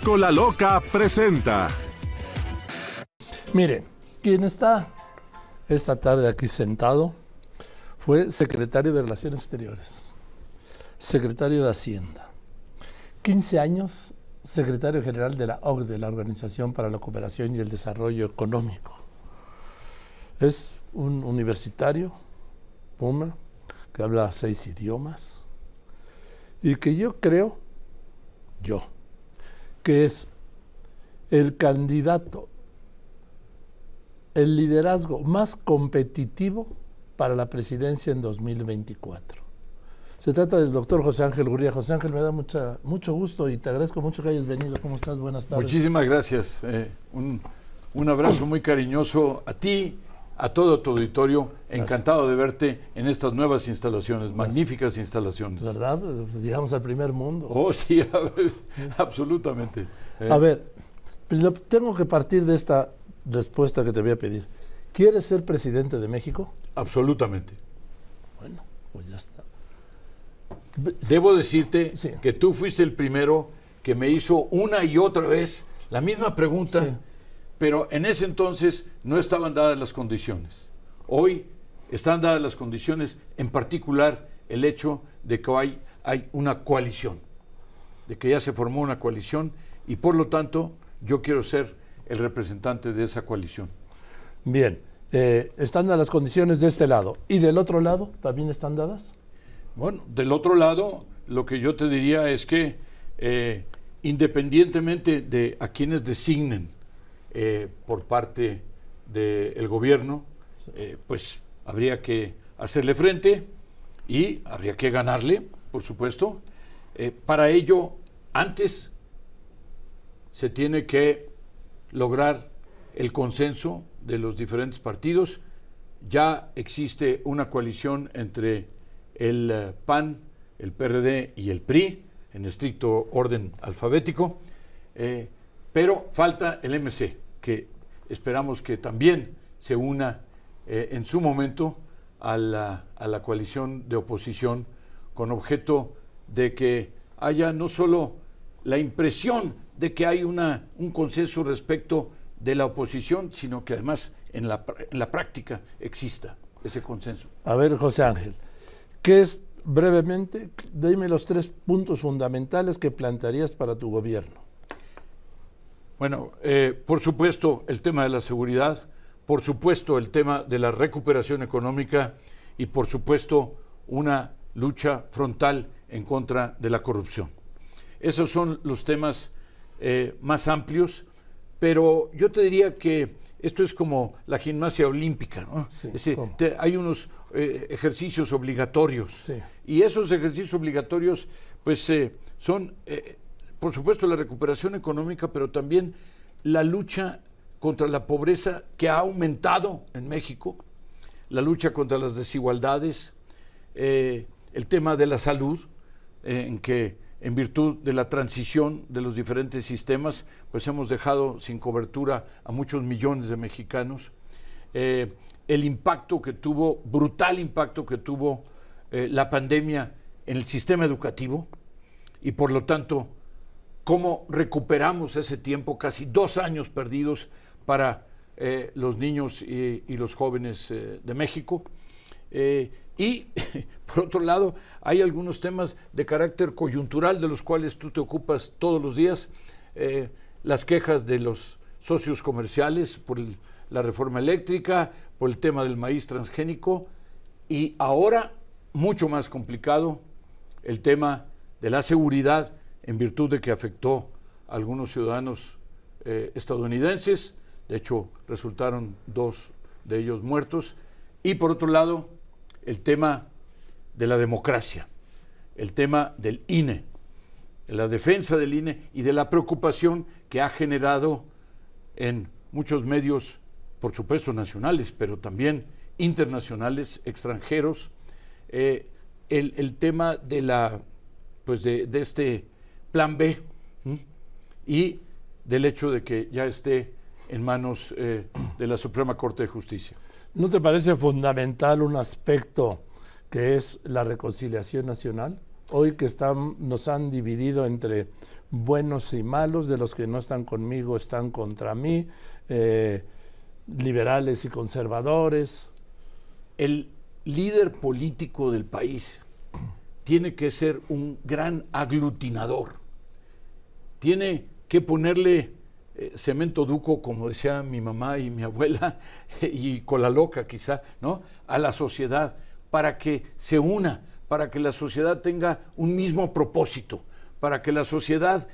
Brócola Loca presenta. Miren, quien está esta tarde aquí sentado fue secretario de Relaciones Exteriores, secretario de Hacienda, 15 años secretario general de la OCDE, la Organización para la Cooperación y el Desarrollo Económico. Es un universitario, Puma, que habla 6 idiomas y que yo creo, que es el candidato, el liderazgo más competitivo para la presidencia en 2024. Se trata del doctor José Ángel Gurría. José Ángel, me da mucho gusto y te agradezco mucho que hayas venido. ¿Cómo estás? Buenas tardes. Muchísimas gracias. Un abrazo muy cariñoso a ti, a todo tu auditorio. Encantado de verte en estas nuevas instalaciones, magníficas instalaciones. ¿Verdad? Llegamos al primer mundo. Oh, sí, absolutamente. A ver, tengo que partir de esta respuesta que te voy a pedir. ¿Quieres ser presidente de México? Absolutamente. Bueno, pues ya está. Debo decirte Sí. que tú fuiste el primero que me hizo una y otra vez la misma pregunta, Sí. pero en ese entonces no estaban dadas las condiciones. Hoy están dadas las condiciones, en particular el hecho de que hay una coalición, de que ya se formó una coalición y por lo tanto yo quiero ser el representante de esa coalición. Bien, están dadas las condiciones de este lado. ¿Y del otro lado también están dadas? Bueno, del otro lado, lo que yo te diría es que independientemente de a quienes designen por parte del gobierno, pues habría que hacerle frente y habría que ganarle, por supuesto. Para ello, antes se tiene que lograr el consenso de los diferentes partidos. Ya existe una coalición entre el PAN, el PRD y el PRI, en estricto orden alfabético, pero falta el MC, que esperamos que también se una en su momento a la coalición de oposición, con objeto de que haya no solo la impresión de que hay un consenso respecto de la oposición, sino que además en la práctica exista ese consenso. A ver, José Ángel, ¿qué es, brevemente, dime los 3 puntos fundamentales que plantearías para tu gobierno? Bueno, por supuesto el tema de la seguridad, por supuesto el tema de la recuperación económica y por supuesto una lucha frontal en contra de la corrupción. Esos son los temas más amplios, pero yo te diría que esto es como la gimnasia olímpica, ¿no? Sí, es decir, ¿cómo? hay unos ejercicios obligatorios, Sí. y esos ejercicios obligatorios pues son, por supuesto, la recuperación económica, pero también la lucha contra la pobreza que ha aumentado en México, la lucha contra las desigualdades, el tema de la salud, en que en virtud de la transición de los diferentes sistemas, pues hemos dejado sin cobertura a muchos millones de mexicanos. El impacto que tuvo, brutal impacto que tuvo la pandemia en el sistema educativo y por lo tanto, cómo recuperamos ese tiempo, casi 2 años perdidos para los niños y los jóvenes de México. Y, por otro lado, hay algunos temas de carácter coyuntural de los cuales tú te ocupas todos los días. Las quejas de los socios comerciales por la reforma eléctrica, por el tema del maíz transgénico y ahora, mucho más complicado, el tema de la seguridad en virtud de que afectó a algunos ciudadanos estadounidenses. De hecho, resultaron 2 de ellos muertos. Y, por otro lado, el tema de la democracia, el tema del INE, de la defensa del INE y de la preocupación que ha generado en muchos medios, por supuesto nacionales, pero también internacionales, extranjeros, el tema de de este plan B y del hecho de que ya esté en manos de la Suprema Corte de Justicia. ¿No te parece fundamental un aspecto que es la reconciliación nacional? Hoy que nos han dividido entre buenos y malos, de los que no están conmigo están contra mí, liberales y conservadores. El líder político del país tiene que ser un gran aglutinador. Tiene que ponerle cemento duco, como decía mi mamá y mi abuela, y cola loca quizá, ¿no?, a la sociedad, para que se una, para que la sociedad tenga un mismo propósito, para que la sociedad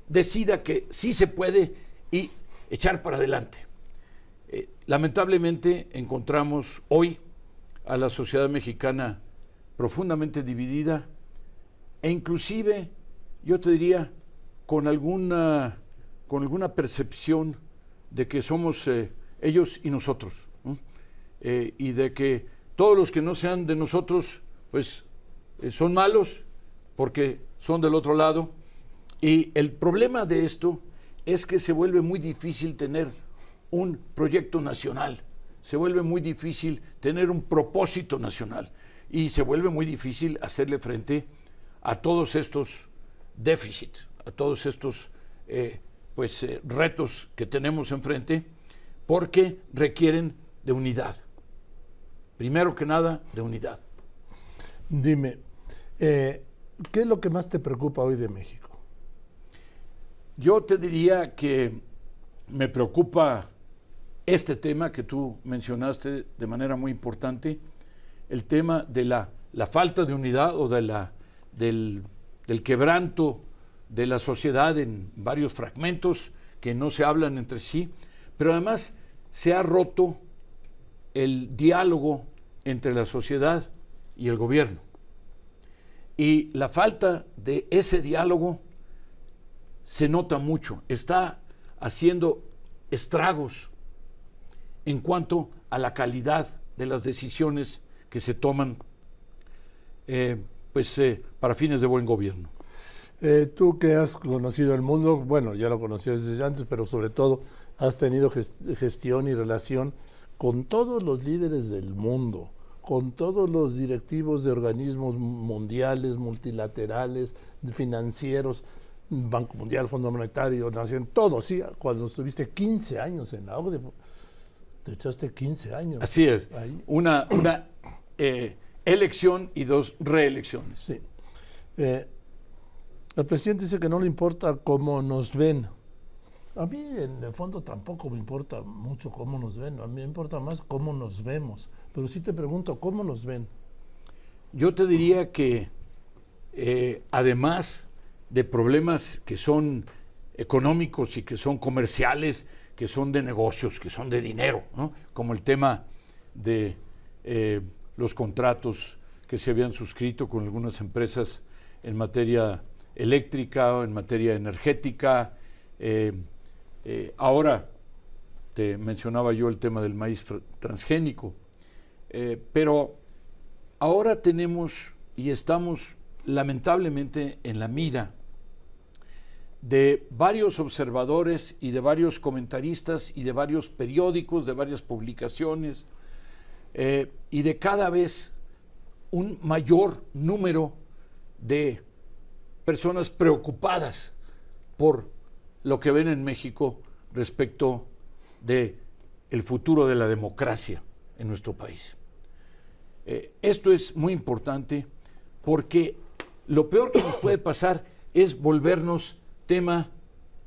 decida que sí se puede y echar para adelante. Lamentablemente encontramos hoy a la sociedad mexicana profundamente dividida e inclusive, yo te diría, con alguna percepción de que somos ellos y nosotros, ¿no? Y de que todos los que no sean de nosotros, pues son malos porque son del otro lado. Y el problema de esto es que se vuelve muy difícil tener un proyecto nacional, se vuelve muy difícil tener un propósito nacional y se vuelve muy difícil hacerle frente a todos estos déficits, a todos estos retos que tenemos enfrente, porque requieren de unidad. Primero que nada, de unidad. Dime, ¿qué es lo que más te preocupa hoy de México? Yo te diría que me preocupa este tema que tú mencionaste de manera muy importante, el tema de la falta de unidad o del quebranto de la sociedad en varios fragmentos que no se hablan entre sí, pero además se ha roto el diálogo entre la sociedad y el gobierno. Y la falta de ese diálogo se nota mucho, está haciendo estragos en cuanto a la calidad de las decisiones que se toman para fines de buen gobierno. Tú que has conocido el mundo, bueno, ya lo conocías desde antes, pero sobre todo has tenido gestión y relación con todos los líderes del mundo, con todos los directivos de organismos mundiales, multilaterales, financieros, Banco Mundial, Fondo Monetario, Nación, todo, sí, cuando estuviste 15 años en la OCDE, te echaste 15 años. Así es, ahí. Una elección y 2 reelecciones. Sí. El presidente dice que no le importa cómo nos ven. A mí, en el fondo, tampoco me importa mucho cómo nos ven. A mí me importa más cómo nos vemos. Pero sí te pregunto, ¿cómo nos ven? Yo te diría que, además de problemas que son económicos y que son comerciales, que son de negocios, que son de dinero, ¿no?, como el tema de los contratos que se habían suscrito con algunas empresas en materia eléctrica o en materia energética. Ahora te mencionaba yo el tema del maíz transgénico, pero ahora tenemos y estamos lamentablemente en la mira de varios observadores y de varios comentaristas y de varios periódicos, de varias publicaciones, y de cada vez un mayor número de personas preocupadas por lo que ven en México respecto de el futuro de la democracia en nuestro país. Esto es muy importante porque lo peor que nos puede pasar es volvernos tema,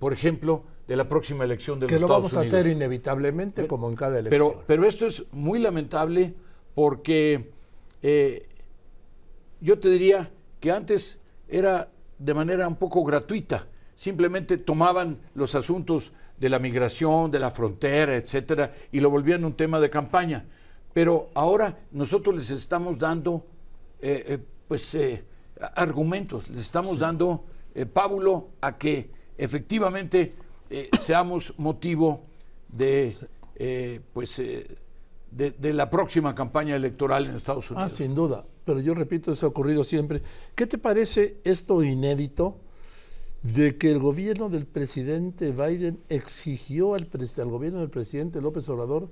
por ejemplo, de la próxima elección de los Estados Unidos. Que lo vamos a hacer inevitablemente, como en cada elección. Pero esto es muy lamentable porque yo te diría que antes era de manera un poco gratuita. Simplemente tomaban los asuntos de la migración, de la frontera, etcétera, y lo volvían un tema de campaña. Pero ahora nosotros les estamos dando argumentos, les estamos dando pábulo a que efectivamente seamos motivo de la próxima campaña electoral en Estados Unidos. Sin duda, pero yo repito, eso ha ocurrido siempre. ¿Qué te parece esto inédito de que el gobierno del presidente Biden exigió al gobierno del presidente López Obrador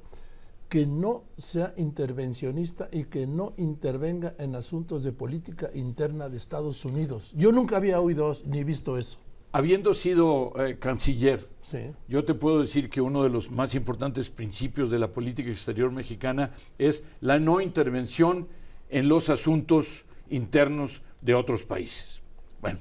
que no sea intervencionista y que no intervenga en asuntos de política interna de Estados Unidos. Yo nunca había oído ni visto eso. Habiendo sido canciller, Sí. yo te puedo decir que uno de los más importantes principios de la política exterior mexicana es la no intervención en los asuntos internos de otros países. Bueno,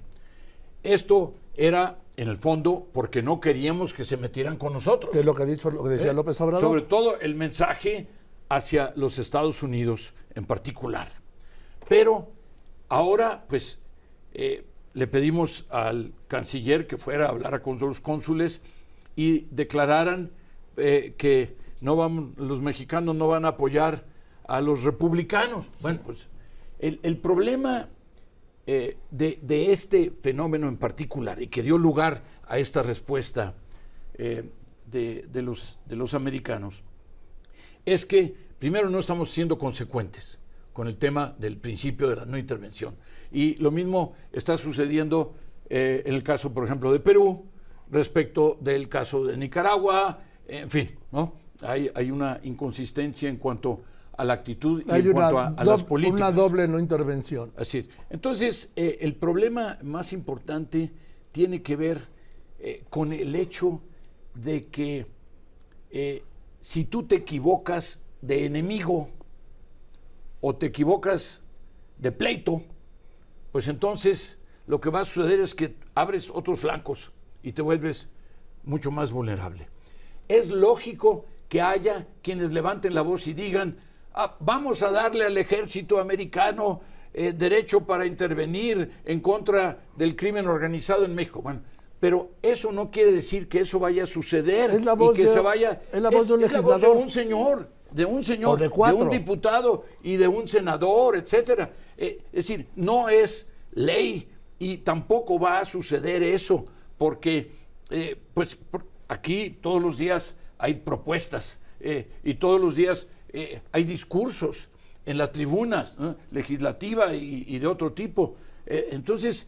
esto era en el fondo porque no queríamos que se metieran con nosotros. Que es lo que ha dicho, lo que decía López Obrador. Sobre todo el mensaje hacia los Estados Unidos en particular. Pero ahora, pues, le pedimos al canciller que fuera a hablar con los cónsules y declararan que los mexicanos no van a apoyar a los republicanos. Bueno, pues el problema de este fenómeno en particular y que dio lugar a esta respuesta de los americanos es que primero no estamos siendo consecuentes con el tema del principio de la no intervención. Y lo mismo está sucediendo en el caso, por ejemplo, de Perú, respecto del caso de Nicaragua, en fin, ¿no? Hay una inconsistencia en cuanto a la actitud y en cuanto a las políticas. Una doble no intervención. Así es. Entonces, el problema más importante tiene que ver con el hecho de que si tú te equivocas de enemigo o te equivocas de pleito, pues entonces lo que va a suceder es que abres otros flancos y te vuelves mucho más vulnerable. Es lógico que haya quienes levanten la voz y digan, vamos a darle al ejército americano derecho para intervenir en contra del crimen organizado en México. Bueno, pero eso no quiere decir que eso vaya a suceder es la voz y que de, se vaya. Es la voz de un legislador. Es la voz de un señor, o de un diputado y de un senador, etcétera. Es decir, no es ley y tampoco va a suceder eso, porque aquí todos los días hay propuestas y todos los días hay discursos en las tribunas, ¿no? Legislativa y de otro tipo. Entonces,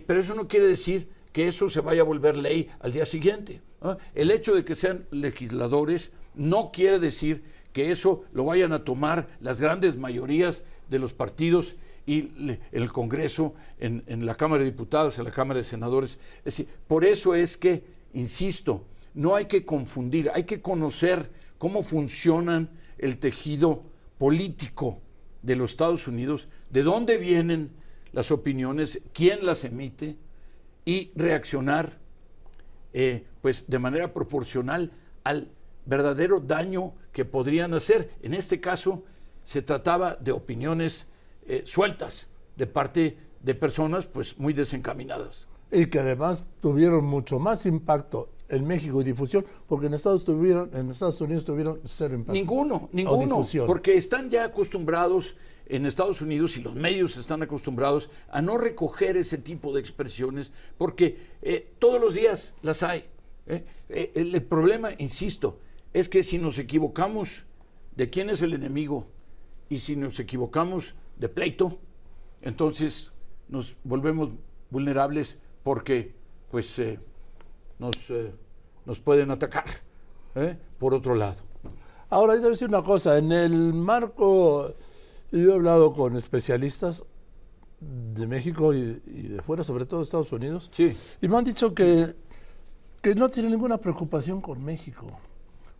pero eso no quiere decir que eso se vaya a volver ley al día siguiente, ¿no? El hecho de que sean legisladores no quiere decir que eso lo vayan a tomar las grandes mayorías de los partidos y el Congreso, en la Cámara de Diputados, en la Cámara de Senadores. Es decir, por eso es que, insisto, no hay que confundir, hay que conocer cómo funcionan el tejido político de los Estados Unidos, de dónde vienen las opiniones, quién las emite, y reaccionar pues de manera proporcional al verdadero daño que podrían hacer. En este caso se trataba de opiniones sueltas de parte de personas pues muy desencaminadas. Y que además tuvieron mucho más impacto en México y difusión, porque en Estados Unidos tuvieron cero impacto. Ninguno, porque están ya acostumbrados en Estados Unidos, y los medios están acostumbrados a no recoger ese tipo de expresiones, porque todos los días las hay. El problema, insisto, es que si nos equivocamos de quién es el enemigo y si nos equivocamos de pleito, entonces nos volvemos vulnerables porque pues nos pueden atacar por otro lado. Ahora, yo te voy a decir una cosa, en el marco, yo he hablado con especialistas de México y de fuera, sobre todo de Estados Unidos, sí, y me han dicho que no tienen ninguna preocupación con México.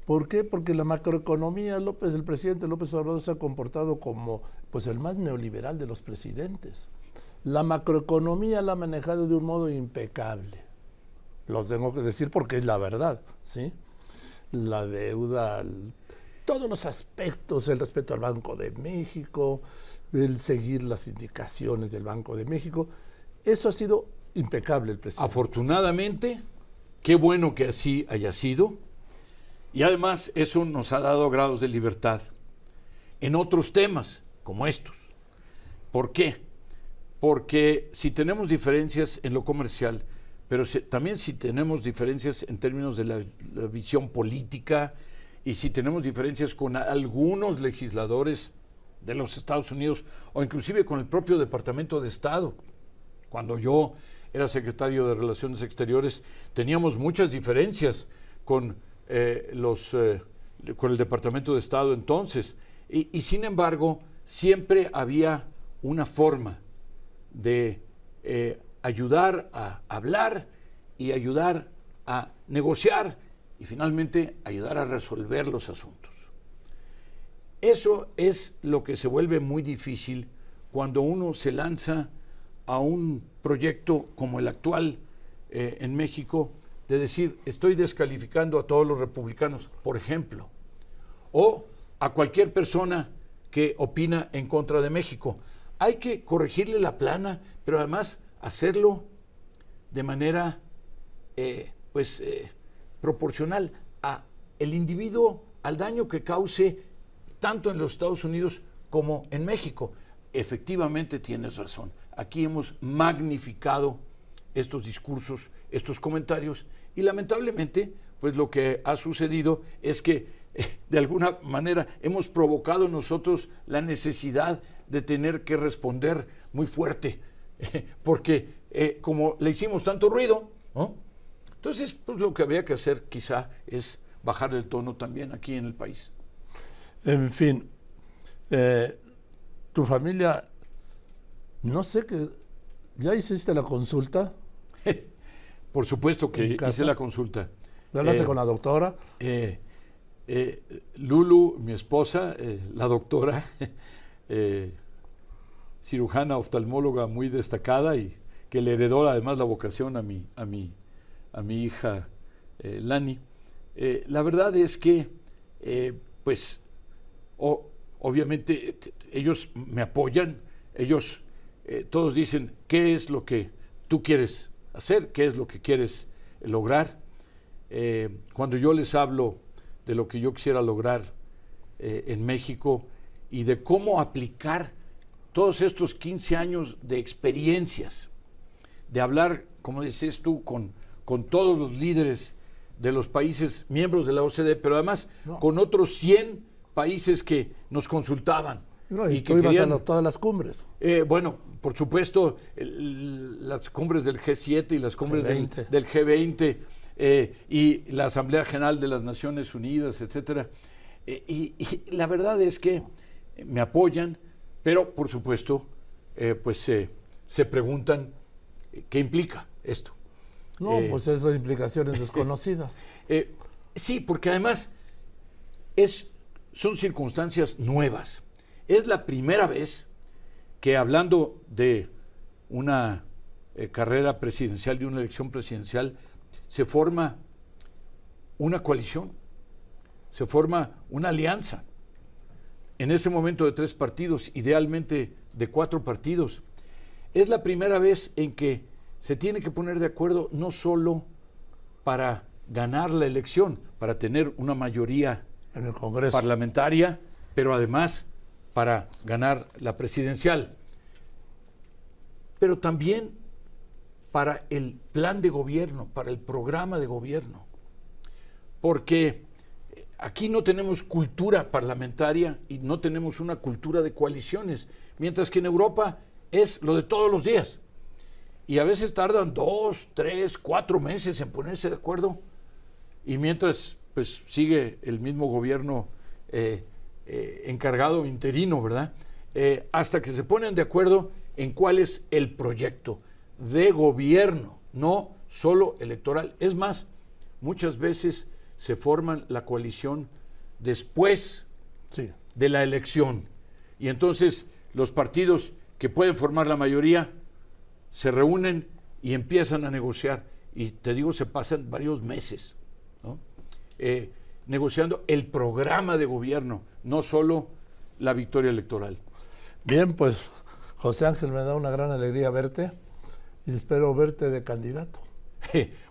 ¿Por qué? Porque la macroeconomía, el presidente López Obrador se ha comportado como pues el más neoliberal de los presidentes. La macroeconomía la ha manejado de un modo impecable. Lo tengo que decir porque es la verdad, ¿sí? La deuda, todos los aspectos, el respeto al Banco de México, el seguir las indicaciones del Banco de México, eso ha sido impecable el presidente. Afortunadamente, qué bueno que así haya sido, y además eso nos ha dado grados de libertad en otros temas como estos. ¿Por qué? Porque si tenemos diferencias en lo comercial, pero también si tenemos diferencias en términos de la visión política, y si tenemos diferencias con algunos legisladores de los Estados Unidos o inclusive con el propio Departamento de Estado. Cuando yo era secretario de Relaciones Exteriores teníamos muchas diferencias con los con el Departamento de Estado entonces. Y sin embargo, siempre había una forma de ayudar a hablar y ayudar a negociar y finalmente ayudar a resolver los asuntos. Eso es lo que se vuelve muy difícil cuando uno se lanza a un proyecto como el actual en México, de decir, estoy descalificando a todos los republicanos, por ejemplo, o a cualquier persona que opina en contra de México. Hay que corregirle la plana, pero además hacerlo de manera proporcional a el individuo, al daño que cause tanto en los Estados Unidos como en México. Efectivamente tienes razón. Aquí hemos magnificado estos discursos, estos comentarios, y lamentablemente, pues lo que ha sucedido es que de alguna manera hemos provocado nosotros la necesidad de tener que responder muy fuerte, porque como le hicimos tanto ruido, ¿no? Entonces, pues lo que habría que hacer quizá es bajar el tono también aquí en el país. En fin, tu familia, no sé qué, ¿ya hiciste la consulta? Por supuesto que hice la consulta. ¿Hablaste con la doctora? Lulu, mi esposa, la doctora, cirujana oftalmóloga muy destacada y que le heredó además la vocación a mi hija Lani. La verdad es que, obviamente ellos me apoyan, ellos todos dicen qué es lo que tú quieres hacer, qué es lo que quieres lograr. Cuando yo les hablo de lo que yo quisiera lograr en México y de cómo aplicar todos estos 15 años de experiencias, de hablar, como dices tú, con todos los líderes de los países miembros de la OCDE, pero además con otros 100 países que nos consultaban. No, y tú ibas a todas las cumbres. Bueno, por supuesto, las cumbres del G7 y las cumbres del G20 y la Asamblea General de las Naciones Unidas, etcétera. Y la verdad es que me apoyan, pero por supuesto, se preguntan qué implica esto. No, pues esas implicaciones desconocidas. Sí, porque además son circunstancias nuevas. Es la primera vez que, hablando de una carrera presidencial, de una elección presidencial, se forma una coalición, se forma una alianza. En ese momento de 3 partidos, idealmente de 4 partidos. Es la primera vez en que se tiene que poner de acuerdo no solo para ganar la elección, para tener una mayoría en el Congreso parlamentaria, pero además para ganar la presidencial, pero también para el plan de gobierno, para el programa de gobierno, porque aquí no tenemos cultura parlamentaria y no tenemos una cultura de coaliciones, mientras que en Europa es lo de todos los días. Y a veces tardan 2, 3, 4 meses en ponerse de acuerdo, y mientras pues sigue el mismo gobierno encargado interino, ¿verdad? Hasta que se ponen de acuerdo en cuál es el proyecto de gobierno, no solo electoral. Es más, muchas veces se forman la coalición después de la elección. Y entonces los partidos que pueden formar la mayoría se reúnen y empiezan a negociar. Y te digo, se pasan varios meses, ¿no? Negociando el programa de gobierno, no solo la victoria electoral. Bien, pues José Ángel, me da una gran alegría verte y espero verte de candidato.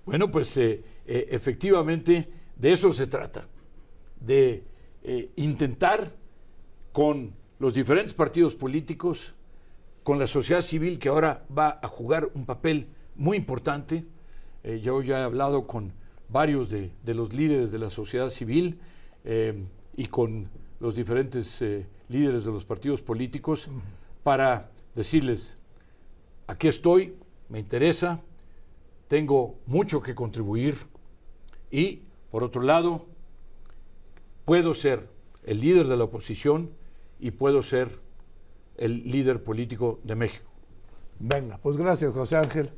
Bueno, pues efectivamente de eso se trata, de intentar con los diferentes partidos políticos, con la sociedad civil que ahora va a jugar un papel muy importante. Yo ya he hablado con varios de los líderes de la sociedad civil y con los diferentes líderes de los partidos políticos para decirles, aquí estoy, me interesa, tengo mucho que contribuir y, por otro lado, puedo ser el líder de la oposición y puedo ser el líder político de México. Venga, pues gracias, José Ángel.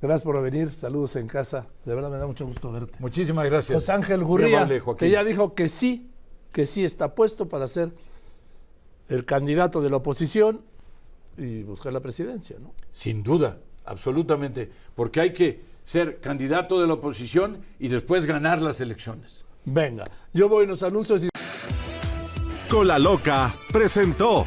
Gracias por venir. Saludos en casa. De verdad me da mucho gusto verte. Muchísimas gracias. José Ángel Muy Gurría, amable, Joaquín. que ya dijo que sí está puesto para ser el candidato de la oposición y buscar la presidencia, ¿no? Sin duda, absolutamente, porque hay que ser candidato de la oposición y después ganar las elecciones. Venga, yo voy a los anuncios y... Con la Loca presentó